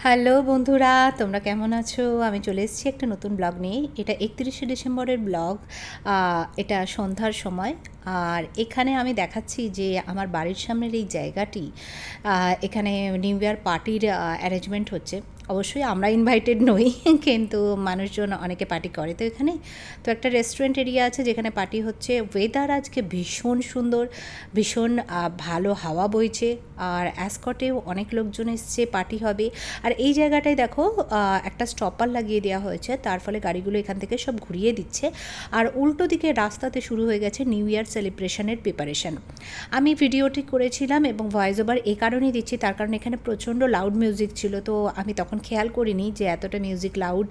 Hello বন্ধুরা, তোমরা কেমন আছো? আমি চলে এসেছি একটা নতুন ব্লগ নিয়ে। এটা 31শে ডিসেম্বরের ব্লগ। এটা সন্ধ্যার সময়। আর এখানে আমি দেখাচ্ছি যে আমার বাড়ির সামনের এই জায়গাটি, এখানে নিউ ইয়ার পার্টির অ্যারেঞ্জমেন্ট হচ্ছে। অবশ্যই আমরা ইনভাইটেড নই, কিন্তু মানুষজন অনেকে পার্টি করে তো এখানে। তো একটা রেস্টুরেন্ট এরিয়া আছে যেখানে পার্টি হচ্ছে। ওয়েদার আজকে ভীষণ সুন্দর, ভীষণ ভালো হাওয়া বইছে। আর অ্যাসকটেও অনেক লোকজন এসছে, পার্টি হবে। আর এই জায়গাটায় দেখো একটা স্টপার লাগিয়ে দেওয়া হয়েছে, তার ফলে গাড়িগুলো এখান থেকে সব ঘুরিয়ে দিচ্ছে। আর উল্টো দিকে রাস্তাতে শুরু হয়ে গেছে নিউ ইয়ার সেলিব্রেশনের প্রিপারেশন। আমি ভিডিওটি করেছিলাম এবং ভয়েস ওভার এই কারণেই দিচ্ছি, তার কারণ এখানে প্রচণ্ড লাউড মিউজিক ছিল। তো আমি তখন খেয়াল করিনি যে এতটা মিউজিক লাউড,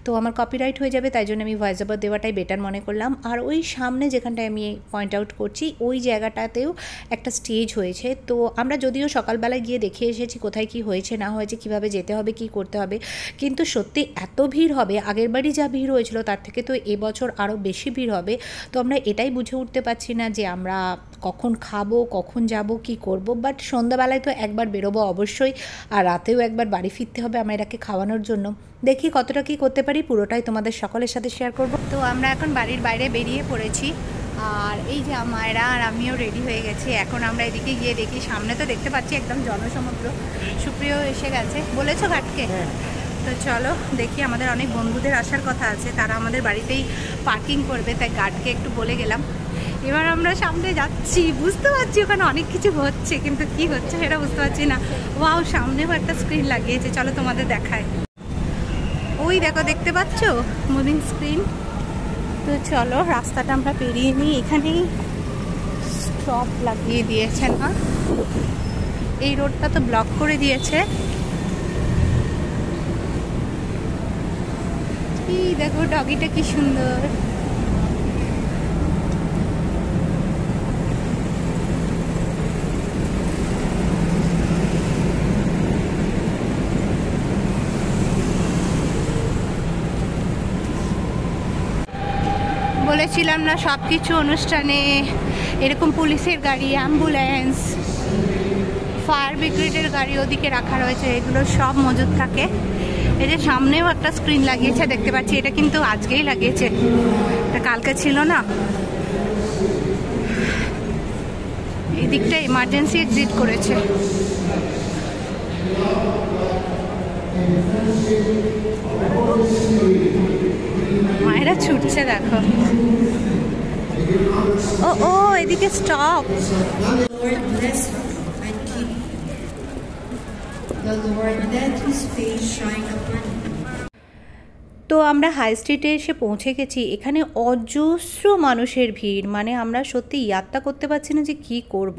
তো আমার কপিরাইট হয়ে যাবে, তাই জন্য আমি ভয়েস ওভার দেওয়াটাই বেটার মনে করলাম। আর ওই সামনে যেখানটায় আমি পয়েন্ট আউট করছি ওই জায়গাটাতেও একটা স্টেজ হয়েছে। তো আমরা যদিও সকালবেলায় গিয়ে দেখে এসেছি কোথায় কি হয়েছে না হয়েছে, কীভাবে যেতে হবে, কি করতে হবে, কিন্তু সত্যি এত ভিড় হবে, আগের বারই যা ভিড় হয়েছিল তার থেকে তো এবছর আরও বেশি ভিড় হবে। তো আমরা এটাই বুঝে উঠতে পারছি না যে আমরা কখন খাবো, কখন যাব, কি করব। বাট সন্ধ্যাবেলায় তো একবার বেরোবো অবশ্যই, আর রাতেও একবার বাড়ি ফিরতে হবে আমার এটাকে খাওয়ানোর জন্য। দেখি কতটা কি করতে পারি, পুরোটাই তোমাদের সকলের সাথে শেয়ার করব। তো আমরা এখন বাড়ির বাইরে বেরিয়ে পড়েছি, আর এই যে আমায়রা আর আমিও রেডি হয়ে গেছি। এখন আমরা এদিকে গিয়ে দেখি, সামনে তো দেখতে পাচ্ছি একদম জনসমুদ্র। সুপ্রিয় এসে গেছে, বলেছো ঘাটকে। তো চলো দেখি, আমাদের অনেক বন্ধুদের আসার কথা আছে, তারা আমাদের বাড়িতেই পার্কিং করবে, তাই গার্ডকে একটু বলে গেলাম। এবার আমরা সামনে যাচ্ছি, বুঝতে পারছি ওখানে অনেক কিছু হচ্ছে, কিন্তু কি হচ্ছে সেটা বুঝতে পারছি না। ওয়াও, সামনেও একটা স্ক্রিন লাগিয়েছে, চলো তোমাদের দেখায়। ওই দেখো, দেখতে পাচ্ছ মুভিং স্ক্রিন। তো চলো রাস্তাটা আমরা পেরিয়ে নিই, এখানেই স্টপ লাগিয়ে দিয়েছে না, এই রোডটা তো ব্লক করে দিয়েছে। এই দেখো ডগিটা কি সুন্দর। বলেছিলাম না সব কিছু অনুষ্ঠানে এরকম পুলিশের গাড়ি, অ্যাম্বুলেন্স, ফায়ার ব্রিগেডের গাড়ি ওদিকে রাখা রয়েছে, এগুলো সব মজুদ থাকে। এই যে সামনেও একটা স্ক্রিন লাগিয়েছে দেখতে পাচ্ছি, এটা কিন্তু আজকেই লাগিয়েছে, এটা কালকে ছিল না। এই দিকটা ইমার্জেন্সি এক্সিট করেছে। মায়েরা ছুটছে দেখো। ও ও, এদিকে stop. The Lord let his face shine upon you. তো আমরা হাই স্ট্রিটে এসে পৌঁছে গেছি। এখানে অজস্র মানুষের ভিড়, মানে আমরা সত্যি ইয়াত্তা করতে পারছি না যে কি করব।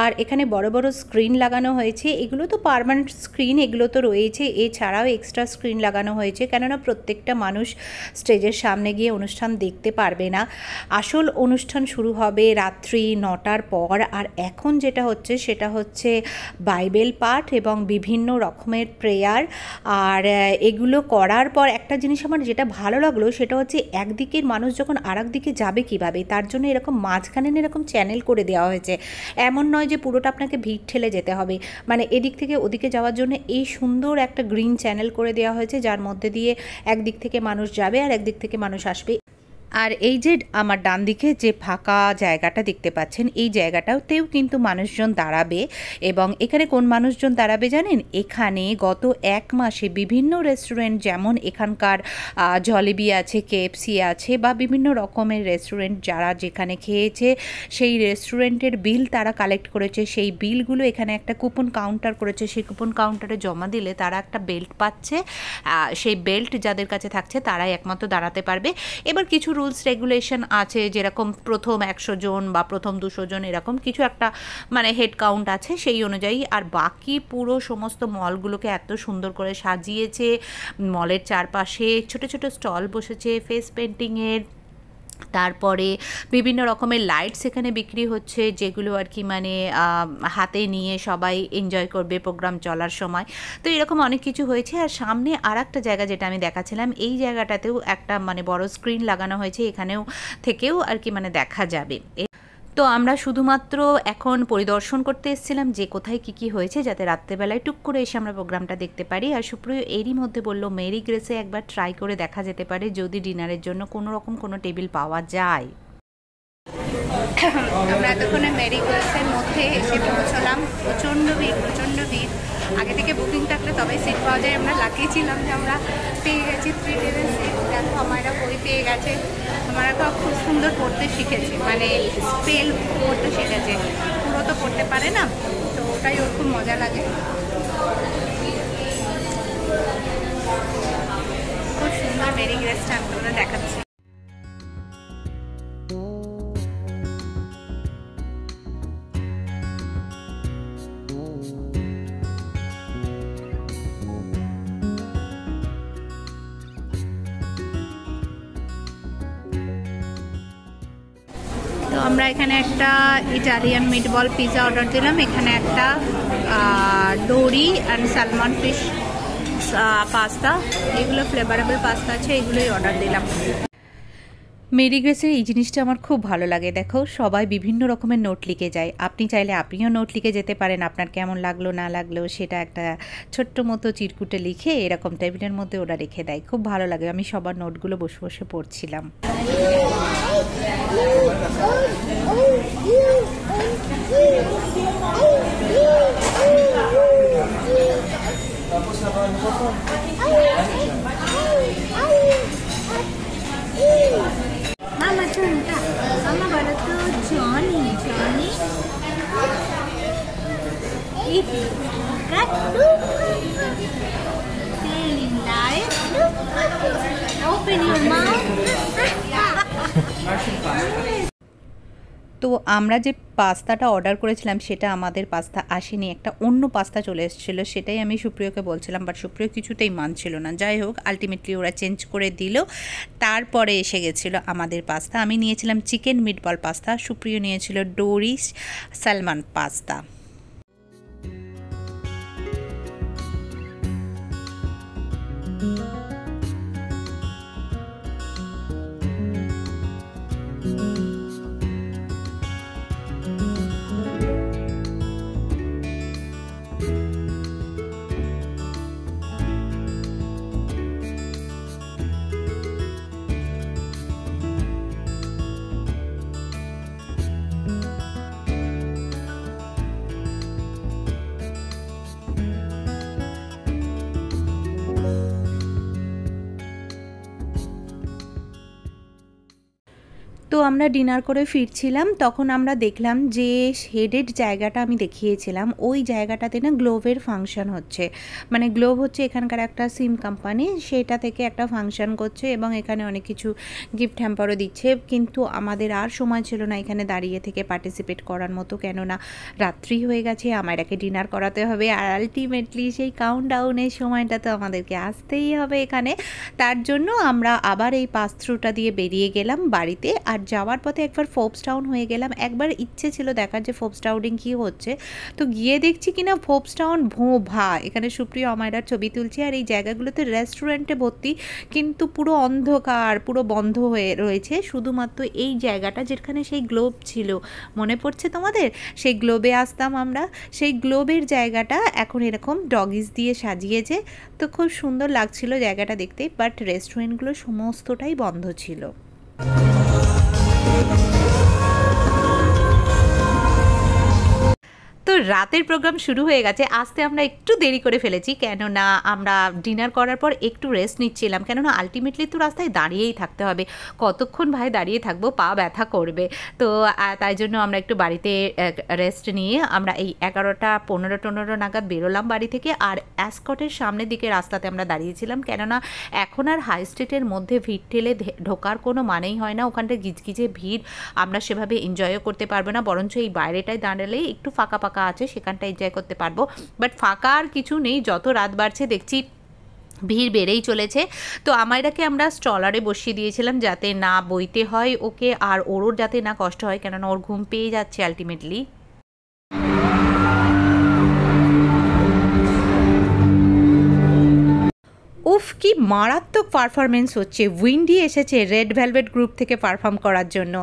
আর এখানে বড় বড় স্ক্রিন লাগানো হয়েছে, এগুলো তো পার্মানেন্ট স্ক্রিন, এগুলো তো রয়েছে, এছাড়াও এক্সট্রা স্ক্রিন লাগানো হয়েছে, কেননা প্রত্যেকটা মানুষ স্টেজের সামনে গিয়ে অনুষ্ঠান দেখতে পারবে না। আসল অনুষ্ঠান শুরু হবে রাত্রি 9টার পর। আর এখন যেটা হচ্ছে সেটা হচ্ছে বাইবেল পাঠ এবং বিভিন্ন রকমের প্রেয়ার। আর এগুলো করার পর একটা জিনিস আমার যেটা ভালো লাগলো সেটা হচ্ছে একদিকের মানুষ যখন আর দিকে যাবে কিভাবে, তার জন্য এরকম মাঝখানে এরকম চ্যানেল করে দেওয়া হয়েছে। এমন নয় যে পুরোটা আপনাকে ভিড় ঠেলে যেতে হবে, মানে এদিক থেকে ওদিকে যাওয়ার জন্য এই সুন্দর একটা গ্রিন চ্যানেল করে দেওয়া হয়েছে, যার মধ্যে দিয়ে একদিক থেকে মানুষ যাবে আর একদিক থেকে মানুষ আসবে। আর এই যে আমার ডান দিকে যে ফাঁকা জায়গাটা দেখতে পাচ্ছেন, এই জায়গাটাতেও কিন্তু মানুষজন দাঁড়াবে। এবং এখানে কোন মানুষজন দাঁড়াবে জানেন? এখানে গত 1 মাসে বিভিন্ন রেস্টুরেন্ট, যেমন এখানকার জলেবি আছে, কেএফসি আছে, বা বিভিন্ন রকমের রেস্টুরেন্ট যারা যেখানে খেয়েছে সেই রেস্টুরেন্টের বিল তারা কালেক্ট করেছে। সেই বিলগুলো এখানে একটা কুপন কাউন্টার করেছে, সেই কুপন কাউন্টারে জমা দিলে তারা একটা বেল্ট পাচ্ছে। সেই বেল্ট যাদের কাছে থাকছে তারাই একমাত্র দাঁড়াতে পারবে। এবার কিছু রুলস রেগুলেশন আছে, যেরকম প্রথম 100 জন বা প্রথম 200 জন এরকম কিছু একটা মানে হেড কাউন্ট আছে সেই অনুযায়ী। আর বাকি পুরো সমস্ত মলগুলোকে এত সুন্দর করে সাজিয়েছে, মলের চারপাশে ছোট ছোট স্টল বসেছে ফেস পেন্টিংয়ের, তারপরে বিভিন্ন রকমের লাইটস এখানে বিক্রি হচ্ছে, যেগুলো আর কি মানে হাতে নিয়ে সবাই এনজয় করবে প্রোগ্রাম চলার সময়। তো এরকম অনেক কিছু হয়েছে। আর সামনে আর একটা জায়গা যেটা আমি দেখাচ্ছিলাম, এই জায়গাটাতেও একটা মানে বড় স্ক্রিন লাগানো হয়েছে, এখানেও থেকেও আর কি মানে দেখা যাবে। তো আমরা শুধুমাত্র এখন পরিদর্শন করতে এসেছিলাম যে কোথায় কী হয়েছে, যাতে রাত্রেবেলায় টুক করে এসে আমরা প্রোগ্রামটা দেখতে পারি। আর সুপ্রিয় এরই মধ্যে বলল মেরি গ্রেসে একবার ট্রাই করে দেখা যেতে পারে যদি ডিনারের জন্য কোনো রকম কোনো টেবিল পাওয়া যায়। আমরা এতক্ষণে মেরি গ্রেসের মধ্যে এসে পৌঁছলাম। প্রচণ্ড ভিড়। আগে থেকে বুকিং থাকলে তবেই সিট পাওয়া যায়। আমরা লাকি ছিলাম যে আমরা পেয়ে গেছি 3 টেবিল সিট। দেখো আমারা বই পেয়ে গেছে। আমরা তো খুব সুন্দর পড়তে শিখেছে, মানে স্পেল পড়তে শিখেছে, পুরো তো পড়তে পারে না, তো ওটাই ওর খুব মজা লাগে। খুব সুন্দর মেরি গ্রেসটা আমি তোমরা দেখাচ্ছি। তো আমরা এখানে একটা ইটালিয়ান মিটবল পিৎজা অর্ডার দিলাম। এখানে একটা ডোরি অ্যান্ড সালমন ফিশ পাস্তা, এগুলো ফ্লেভারেবল পাস্তা আছে, এগুলোই অর্ডার দিলাম। মেরি গ্রেসের এই জিনিসটা আমার খুব ভালো লাগে। দেখো সবাই বিভিন্ন রকমের নোট লিখে যায়, আপনি চাইলে আপনিও নোট লিখে যেতে পারেন, আপনার কেমন লাগলো না লাগলো সেটা একটা ছোট্ট মতো চিরকুটে লিখে এরকম টেবিলের মধ্যে ওরা রেখে দেয়। খুব ভালো লাগে। আমি সবার নোটগুলো বসে বসে পড়ছিলাম। Mama canta, Mama barato Johnny, if you got to telling lies, open your mouth. তো আমরা যে পাস্তাটা অর্ডার করেছিলাম সেটা আমাদের পাস্তা আসেনি, একটা অন্য পাস্তা চলে এসেছিলো। সেটাই আমি সুপ্রিয়কে বলছিলাম, বাট সুপ্রিয় কিছুতেই মানছিল না। যাই হোক আলটিমেটলি ওরা চেঞ্জ করে দিল। তারপরে এসে গেছিলো আমাদের পাস্তা। আমি নিয়েছিলাম চিকেন মিটবল পাস্তা, সুপ্রিয় নিয়েছিল ডোরি সালমন পাস্তা। তো আমরা ডিনার করে ফিরছিলাম, তখন আমরা দেখলাম যে শেডেড জায়গাটা আমি দেখিয়েছিলাম, ওই জায়গাটাতে না গ্লোভের ফাংশন হচ্ছে। মানে গ্লোভ হচ্ছে এখানকার একটা সিম কোম্পানি, সেটা থেকে একটা ফাংশন করছে এবং এখানে অনেক কিছু গিফট হ্যাম্পারও দিচ্ছে। কিন্তু আমাদের আর সময় ছিল না এখানে দাঁড়িয়ে থেকে পার্টিসিপেট করার মতো, কেননা রাত্রি হয়ে গেছে, আমাদেরকে ডিনার করাতে হবে। আর আলটিমেটলি সেই কাউন্টডাউনের সময়টা তো আমাদেরকে আসতেই হবে এখানে। তার জন্য আমরা আবার এই পাস থ্রুটা দিয়ে বেরিয়ে গেলাম বাড়িতে। আর যাওয়ার পথে একবার ফোবস টাউন হয়ে গেলাম। একবার ইচ্ছে ছিল দেখার যে ফোবস টাউনিং কী হচ্ছে, তো গিয়ে দেখছি কিনা ফোবস টাউন ভা। এখানে সুপ্রিয় আমায়রার ছবি তুলছে। আর এই জায়গাগুলোতে রেস্টুরেন্টে ভর্তি, কিন্তু পুরো অন্ধকার, পুরো বন্ধ হয়ে রয়েছে। শুধুমাত্র এই জায়গাটা যেখানে সেই গ্লোব ছিল, মনে পড়ছে তোমাদের? সেই গ্লোবে আসতাম আমরা, সেই গ্লোবের জায়গাটা এখন এরকম ডগিস দিয়ে সাজিয়েছে। তো খুব সুন্দর লাগছিল জায়গাটা দেখতে, বাট রেস্টুরেন্টগুলো সমস্তটাই বন্ধ ছিল। তো রাতের প্রোগ্রাম শুরু হয়ে গেছে। আসতে আমরা একটু দেরি করে ফেলেছি, কেননা আমরা ডিনার করার পর একটু রেস্ট নিচ্ছিলাম, কেননা আলটিমেটলি তো রাস্তায় দাঁড়িয়েই থাকতে হবে। কতক্ষণ ভাই দাঁড়িয়ে থাকবো, পা ব্যথা করবে। তো তাই জন্য আমরা একটু বাড়িতে রেস্ট নিয়ে আমরা এই 11:15 নাগাদ বেরোলাম বাড়ি থেকে। আর অ্যাসকটের সামনের দিকে রাস্তাতে আমরা দাঁড়িয়েছিলাম, কেননা এখন আর হাই স্ট্রিটের মধ্যে ভিড় ঠেলে ঢোকার কোনো মানেই হয় না। ওখানটা গিজগিজে ভিড়, আমরা সেভাবে এনজয়ও করতে পারবো না। বরঞ্চ এই বাইরেটায় দাঁড়ালেই একটু ফাঁকা ফাঁকা আছে, সেখানটা এনজয় করতে পারবো। বাট ফাঁকা আর কিছু নেই, যত রাত বাড়ছে দেখছি ভিড় বেড়েই চলেছে। তো আমায়রাকে আমরা স্টলারে বসিয়ে দিয়েছিলাম যাতে না বইতে হয় ওকে, আর ওরও যাতে না কষ্ট হয়, কেননা ওর ঘুম পেয়ে যাচ্ছে আলটিমেটলি। ও উফ কি মারাত্মক পারফরমেন্স হচ্ছে। উইন্ডি এসেছে রেড ভেলভেট গ্রুপ থেকে পারফর্ম করার জন্য।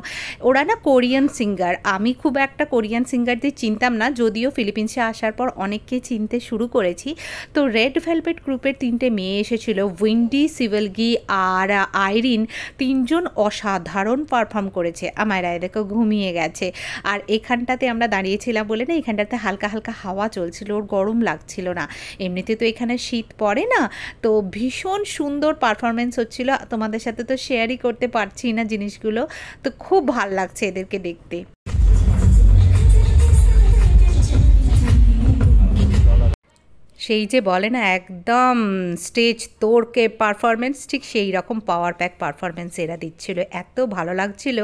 ওরা না কোরিয়ান সিঙ্গার, আমি খুব একটা কোরিয়ান সিঙ্গারদের চিনতাম না, যদিও ফিলিপিন্সে আসার পর অনেককে চিনতে শুরু করেছি। তো রেড ভেলভেট গ্রুপের 3টে মেয়ে এসেছিল, উইন্ডি, সিভেলগি আর আইরিন। 3জন অসাধারণ পারফর্ম করেছে। আমার দেখো ঘুমিয়ে গেছে। আর এখানটাতে আমরা দাঁড়িয়েছিলাম বলে না, এখানটাতে হালকা হালকা হাওয়া চলছিল, ওর গরম লাগছিল না। এমনিতে তো এখানে শীত পড়ে না। তো ভীষণ সুন্দর পারফরমেন্স হচ্ছিল, তোমাদের সাথে তো শেয়ারই করতে পারছি না জিনিসগুলো। তো খুব ভাল লাগছে এদেরকে দেখতে। সেই যে বলে না একদম স্টেজ তোড়কে পারফরমেন্স, ঠিক সেই রকম পাওয়ার প্যাক পারফরমেন্স এরা দিচ্ছিল, এত ভালো লাগছিল।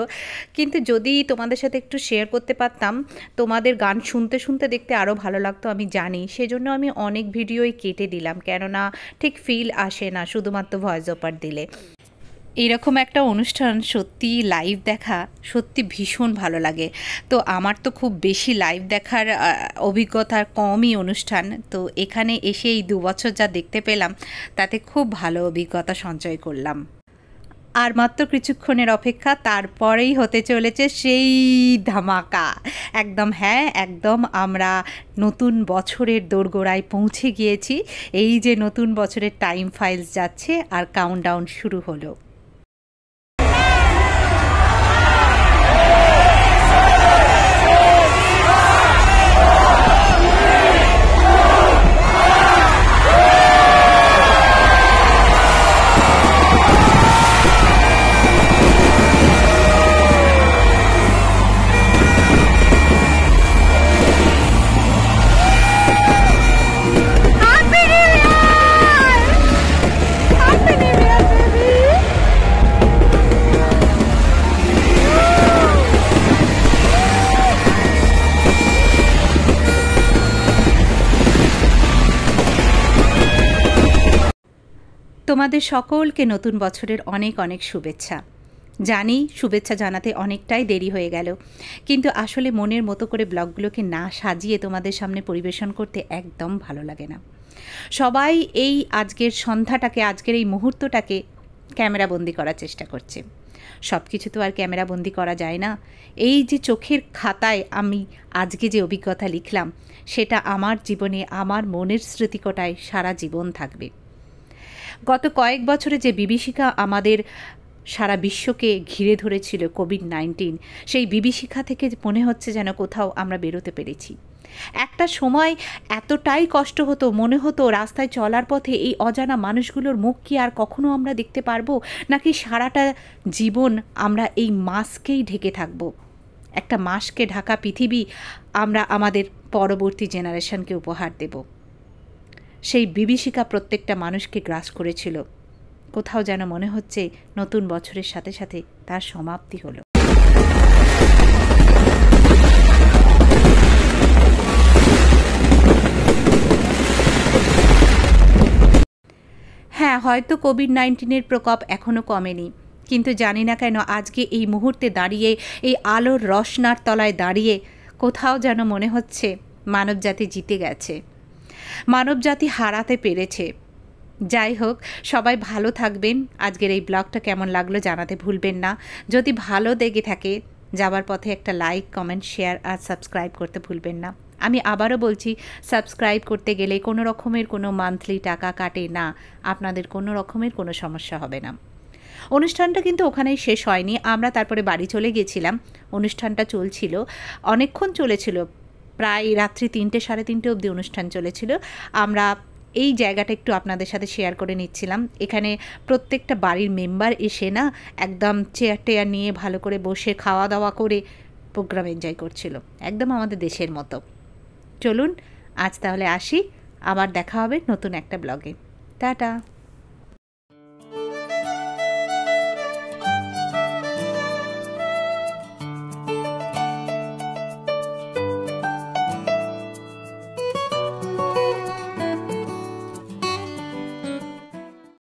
কিন্তু যদি তোমাদের সাথে একটু শেয়ার করতে পারতাম, তোমাদের গান শুনতে শুনতে দেখতে আরও ভালো লাগতো আমি জানি, সেজন্য আমি অনেক ভিডিওই কেটে দিলাম, কেননা ঠিক ফিল আসে না শুধুমাত্র ভয়েস ওভার দিলে। এরকম একটা অনুষ্ঠান সত্যি লাইভ দেখা সত্যি ভীষণ ভালো লাগে। তো আমার তো খুব বেশি লাইভ দেখার অভিজ্ঞতা কমই অনুষ্ঠান, তো এখানে এসে এই 2 বছর যা দেখতে পেলাম তাতে খুব ভালো অভিজ্ঞতা সঞ্চয় করলাম। আর মাত্র কিছুক্ষণের অপেক্ষা, তারপরেই হতে চলেছে সেই ধামাকা। একদম হ্যাঁ, একদম আমরা নতুন বছরের দোরগোড়ায় পৌঁছে গিয়েছি। এই যে নতুন বছরের টাইম ফাইলস যাচ্ছে আর কাউন্টডাউন শুরু হলো। তোমাদের সকলকে নতুন বছরের অনেক অনেক শুভেচ্ছা। জানি শুভেচ্ছা জানাতে অনেকটাই দেরি হয়ে গেল, কিন্তু আসলে মনের মতো করে ব্লগগুলোকে না সাজিয়ে তোমাদের সামনে পরিবেশন করতে একদম ভালো লাগে না। সবাই এই আজকের সন্ধ্যাটাকে, আজকের এই মুহূর্তটাকে ক্যামেরাবন্দি করার চেষ্টা করছে। সব কিছু তো আর ক্যামেরাবন্দি করা যায় না। এই যে চোখের খাতায় আমি আজকে যে অভিজ্ঞতা লিখলাম, সেটা আমার জীবনে, আমার মনের স্মৃতিকটায় সারা জীবন থাকবে। গত কয়েক বছরে যে বিভীষিকা আমাদের সারা বিশ্বকে ঘিরে ধরেছিল, কোভিড-19, সেই বিভীষিকা থেকে মনে হচ্ছে যেন কোথাও আমরা বেরোতে পেরেছি। একটা সময় এতটাই কষ্ট হতো, মনে হতো রাস্তায় চলার পথে এই অজানা মানুষগুলোর মুখ কি আর কখনো আমরা দেখতে পারবো, নাকি সারাটা জীবন আমরা এই মাস্কেই ঢেকে থাকব। একটা মাস্কে ঢাকা পৃথিবী আমরা আমাদের পরবর্তী জেনারেশনকে উপহার দেব। সেই বিভীষিকা প্রত্যেকটা মানুষকে গ্রাস করেছিল। কোথাও যেন মনে হচ্ছে নতুন বছরের সাথে সাথে তার সমাপ্তি হলো। হ্যাঁ, হয়তো কোভিড-19-এর প্রকোপ এখনও কমেনি, কিন্তু জানি না কেন আজকে এই মুহূর্তে দাঁড়িয়ে, এই আলোর রসনার তলায় দাঁড়িয়ে কোথাও যেন মনে হচ্ছে মানবজাতি জিতে গেছে, মানবজাতি হারাতে পেরেছে। যাই হোক, সবাই ভালো থাকবেন। আজকের এই ব্লগটা কেমন লাগলো জানাতে ভুলবেন না। যদি ভালো লেগে থাকে, যাবার পথে একটা লাইক, কমেন্ট, শেয়ার আর সাবস্ক্রাইব করতে ভুলবেন না। আমি আবারও বলছি, সাবস্ক্রাইব করতে গেলে কোনো রকমের কোনো মান্থলি টাকা কাটে না, আপনাদের কোনো রকমের কোনো সমস্যা হবে না। অনুষ্ঠানটা কিন্তু ওখানেই শেষ হয়নি, আমরা তারপরে বাড়ি চলে গেছিলাম। অনুষ্ঠানটা চলছিল, অনেকক্ষণ চলেছিল, প্রায় রাত্রি 3টে, 3:30 অবধি অনুষ্ঠান চলেছিল। আমরা এই জায়গাটা একটু আপনাদের সাথে শেয়ার করে নিচ্ছিলাম। এখানে প্রত্যেকটা বাড়ির মেম্বার এসে না একদম চেয়ার টেয়ার নিয়ে ভালো করে বসে খাওয়া দাওয়া করে প্রোগ্রাম এনজয় করছিল, একদম আমাদের দেশের মতো। চলুন আজ তাহলে আসি, আবার দেখা হবে নতুন একটা ব্লগে। টাটা।